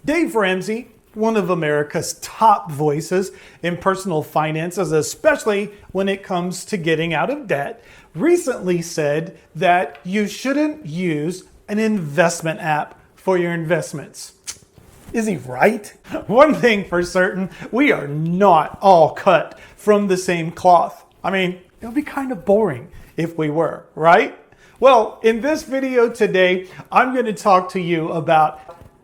Dave Ramsey, one of America's top voices in personal finances, especially when it comes to getting out of debt, recently said that you shouldn't use an investment app for your investments. Is he right? One thing for certain, we are not all cut from the same cloth. I mean, it would be kind of boring if we were, right? Well, in this video today, I'm going to talk to you about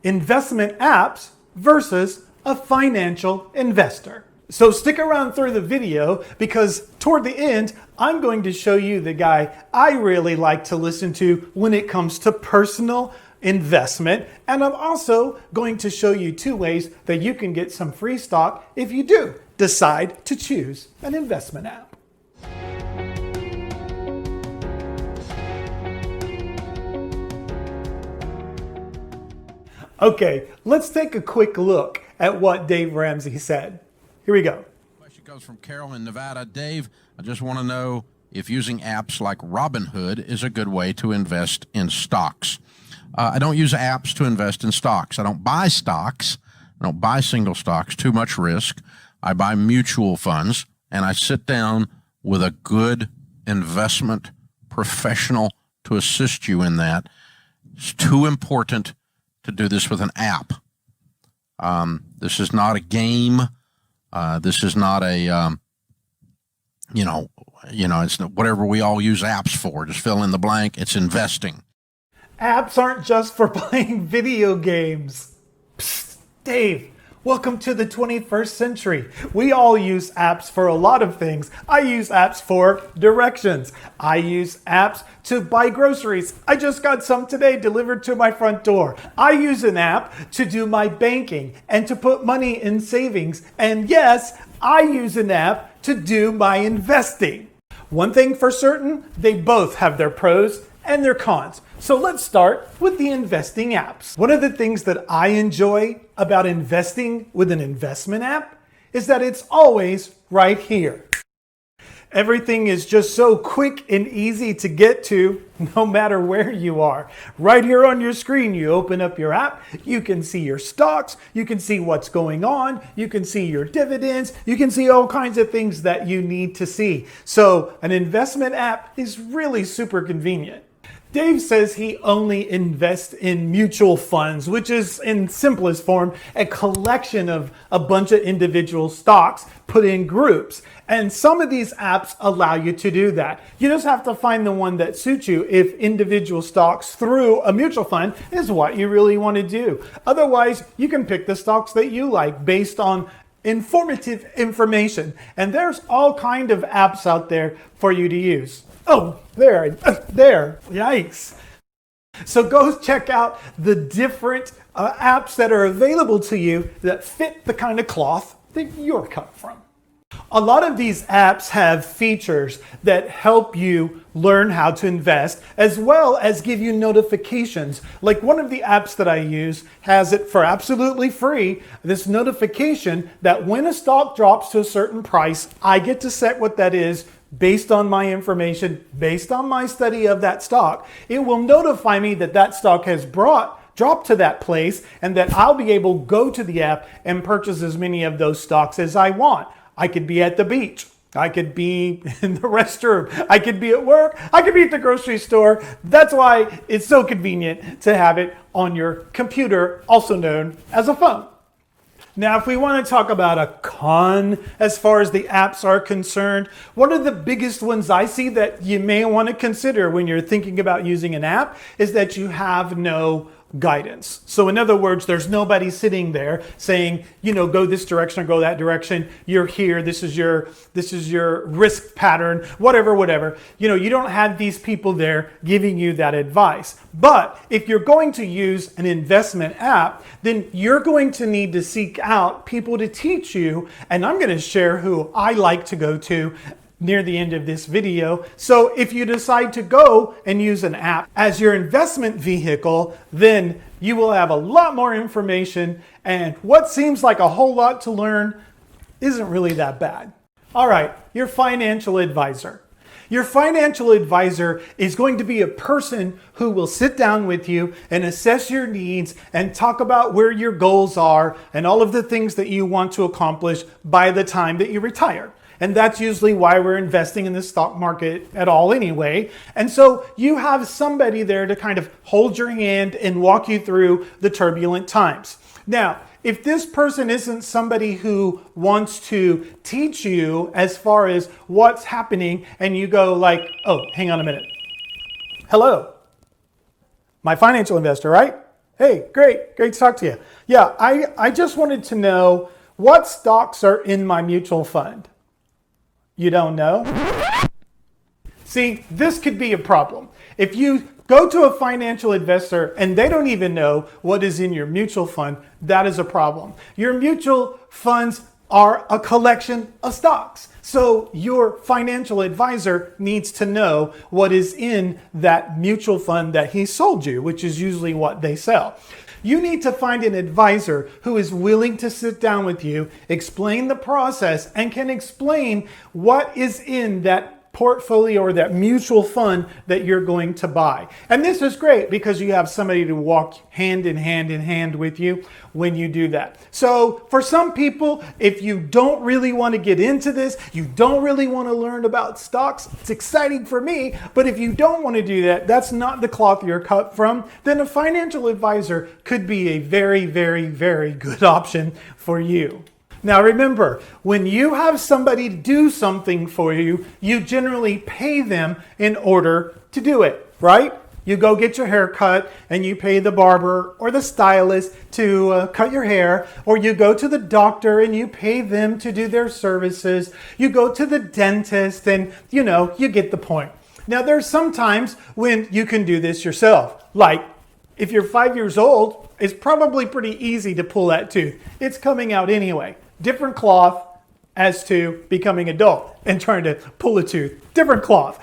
investment apps versus a financial investor. So stick around through the video because toward the end, I'm going to show you the guy I really like to listen to when it comes to personal investment. And I'm also going to show you 2 ways that you can get some free stock if you do decide to choose an investment app. Okay, let's take a quick look at what Dave Ramsey said. Here we go. Question comes from Carol in Nevada. Dave, I just want to know if using apps like Robinhood is a good way to invest in stocks. I don't use apps to invest in stocks. I don't buy stocks. I don't buy single stocks, too much risk. I buy mutual funds, and I sit down with a good investment professional to assist you in that. It's too important to do this with an app. This is not a game. This is not a, it's whatever we all use apps for. Just fill in the blank. It's investing. Apps aren't just for playing video games. Psst, Dave, welcome to the 21st century. We all use apps for a lot of things. I use apps for directions. I use apps to buy groceries. I just got some today delivered to my front door. I use an app to do my banking and to put money in savings. And yes, I use an app to do my investing. One thing for certain, they both have their pros and their cons. So let's start with the investing apps. One of the things that I enjoy about investing with an investment app is that it's always right here. Everything is just so quick and easy to get to no matter where you are. Right here on your screen, you open up your app, you can see your stocks, you can see what's going on, you can see your dividends, you can see all kinds of things that you need to see. So an investment app is really super convenient. Dave says he only invests in mutual funds, which is in simplest form, a collection of a bunch of individual stocks put in groups. And some of these apps allow you to do that. You just have to find the one that suits you if individual stocks through a mutual fund is what you really want to do. Otherwise, you can pick the stocks that you like based on informative information. And there's all kind of apps out there for you to use. Oh, there, yikes. So go check out the different apps that are available to you that fit the kind of cloth that you're cut from. A lot of these apps have features that help you learn how to invest, as well as give you notifications. Like one of the apps that I use has it for absolutely free, this notification that when a stock drops to a certain price, I get to set what that is based on my information, based on my study of that stock. It will notify me that that stock has dropped to that place and that I'll be able to go to the app and purchase as many of those stocks as I want. I could be at the beach. I could be in the restroom. I could be at work. I could be at the grocery store. That's why it's so convenient to have it on your computer, also known as a phone. Now, if we want to talk about a con as far as the apps are concerned, one of the biggest ones I see that you may want to consider when you're thinking about using an app is that you have no guidance. So in other words, there's nobody sitting there saying, go this direction or go that direction. You're here. This is your risk pattern, whatever. You don't have these people there giving you that advice. But if you're going to use an investment app, then you're going to need to seek out people to teach you. And I'm going to share who I like to go to near the end of this video. So if you decide to go and use an app as your investment vehicle, then you will have a lot more information, and what seems like a whole lot to learn isn't really that bad. All right, your financial advisor. Your financial advisor is going to be a person who will sit down with you and assess your needs and talk about where your goals are and all of the things that you want to accomplish by the time that you retire. And that's usually why we're investing in the stock market at all anyway. And so you have somebody there to kind of hold your hand and walk you through the turbulent times. Now, if this person isn't somebody who wants to teach you as far as what's happening and you go like, oh, hang on a minute. Hello, my financial investor, right? Hey, great to talk to you. Yeah, I just wanted to know what stocks are in my mutual fund. You don't know? See, this could be a problem. If you go to a financial investor and they don't even know what is in your mutual fund, that is a problem. Your mutual funds are a collection of stocks. So your financial advisor needs to know what is in that mutual fund that he sold you, which is usually what they sell. You need to find an advisor who is willing to sit down with you, explain the process, and can explain what is in that portfolio or that mutual fund that you're going to buy. And this is great because you have somebody to walk hand in hand with you when you do that. So for some people, if you don't really want to get into this, you don't really want to learn about stocks, it's exciting for me, but if you don't want to do that, that's not the cloth you're cut from, then a financial advisor could be a very, very, very good option for you. Now remember, when you have somebody do something for you, you generally pay them in order to do it, right? You go get your hair cut and you pay the barber or the stylist to cut your hair, or you go to the doctor and you pay them to do their services. You go to the dentist and you get the point. Now there's some times when you can do this yourself. Like if you're 5 years old, it's probably pretty easy to pull that tooth. It's coming out anyway. Different cloth as to becoming adult and trying to pull a tooth. Different cloth.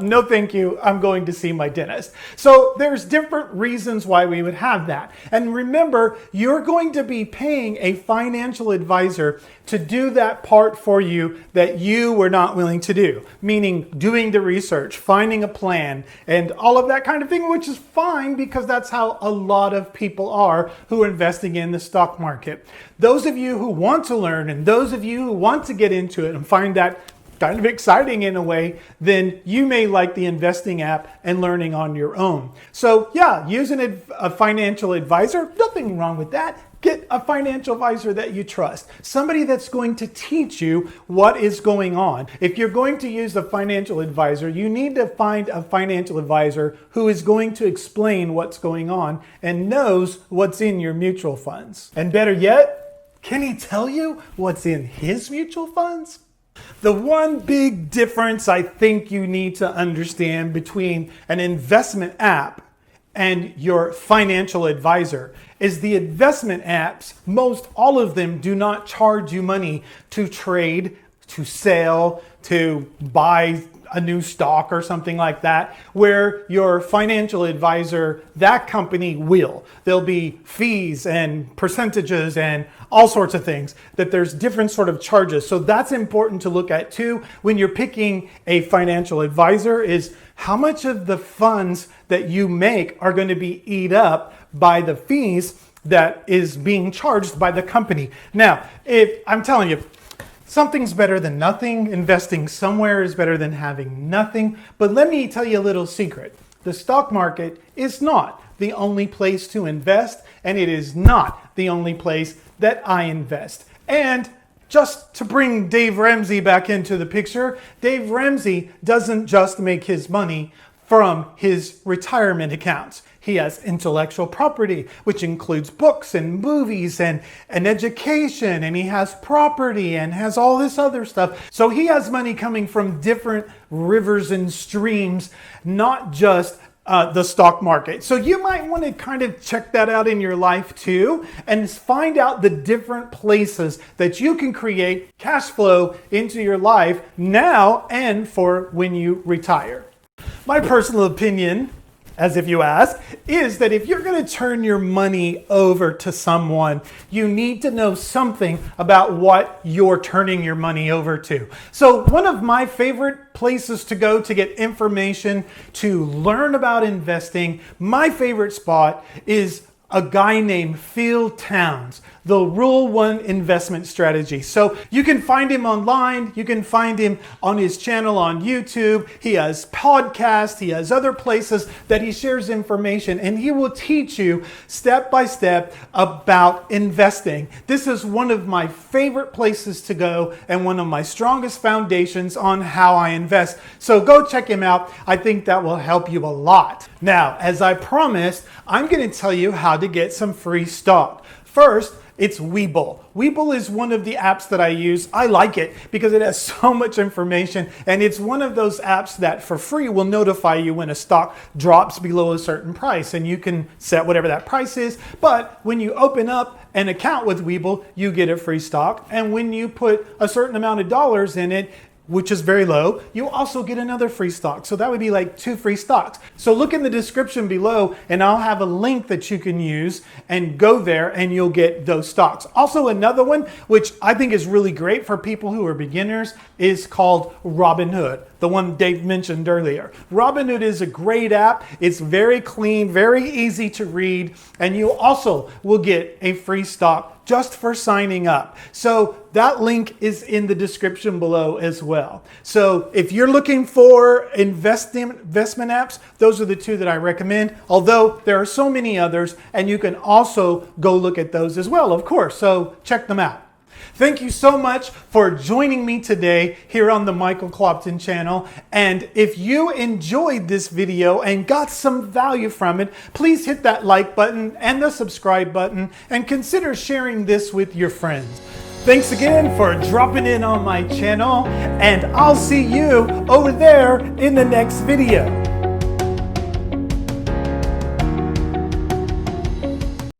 No thank you, I'm going to see my dentist. So there's different reasons why we would have that. And remember, you're going to be paying a financial advisor to do that part for you that you were not willing to do. Meaning doing the research, finding a plan, and all of that kind of thing, which is fine because that's how a lot of people are who are investing in the stock market. Those of you who want to learn and those of you who want to get into it and find that kind of exciting in a way, then you may like the investing app and learning on your own. So yeah, using a financial advisor, nothing wrong with that. Get a financial advisor that you trust. Somebody that's going to teach you what is going on. If you're going to use a financial advisor, you need to find a financial advisor who is going to explain what's going on and knows what's in your mutual funds. And better yet, can he tell you what's in his mutual funds? The one big difference I think you need to understand between an investment app and your financial advisor is the investment apps, most all of them do not charge you money to trade, to sell, to buy a new stock or something like that, where your financial advisor, that company will. There'll be fees and percentages and all sorts of things, that there's different sort of charges. So that's important to look at too when you're picking a financial advisor, is how much of the funds that you make are going to be eat up by the fees that is being charged by the company. Now, if I'm telling you, something's better than nothing. Investing somewhere is better than having nothing. But let me tell you a little secret. The stock market is not the only place to invest, and it is not the only place that I invest. And just to bring Dave Ramsey back into the picture, Dave Ramsey doesn't just make his money from his retirement accounts. He has intellectual property, which includes books and movies and education, and he has property and has all this other stuff. So he has money coming from different rivers and streams, not just the stock market. So you might want to kind of check that out in your life too, and find out the different places that you can create cash flow into your life now and for when you retire. My personal opinion as if you ask, is that if you're going to turn your money over to someone, you need to know something about what you're turning your money over to. So one of my favorite places to go to get information, to learn about investing, my favorite spot is a guy named Phil Towns, the Rule 1 investment strategy. So you can find him online. You can find him on his channel on YouTube. He has podcasts. He has other places that he shares information, and he will teach you step by step about investing. This is one of my favorite places to go and one of my strongest foundations on how I invest. So go check him out. I think that will help you a lot. Now, as I promised, I'm going to tell you how to get some free stock. First, it's Webull. Webull is one of the apps that I use. I like it because it has so much information, and it's one of those apps that for free will notify you when a stock drops below a certain price, and you can set whatever that price is. But when you open up an account with Webull, you get a free stock, and when you put a certain amount of dollars in it, which is very low, you also get another free stock. So that would be like 2 free stocks. So look in the description below and I'll have a link that you can use and go there and you'll get those stocks. Also another one, which I think is really great for people who are beginners, is called Robinhood, the one Dave mentioned earlier. Robinhood is a great app. It's very clean, very easy to read, and you also will get a free stock just for signing up. So that link is in the description below as well. So if you're looking for investment apps, those are the 2 that I recommend, although there are so many others, and you can also go look at those as well, of course. So check them out. Thank you so much for joining me today here on the Michael Clopton channel. And if you enjoyed this video and got some value from it, please hit that like button and the subscribe button and consider sharing this with your friends. Thanks again for dropping in on my channel, and I'll see you over there in the next video.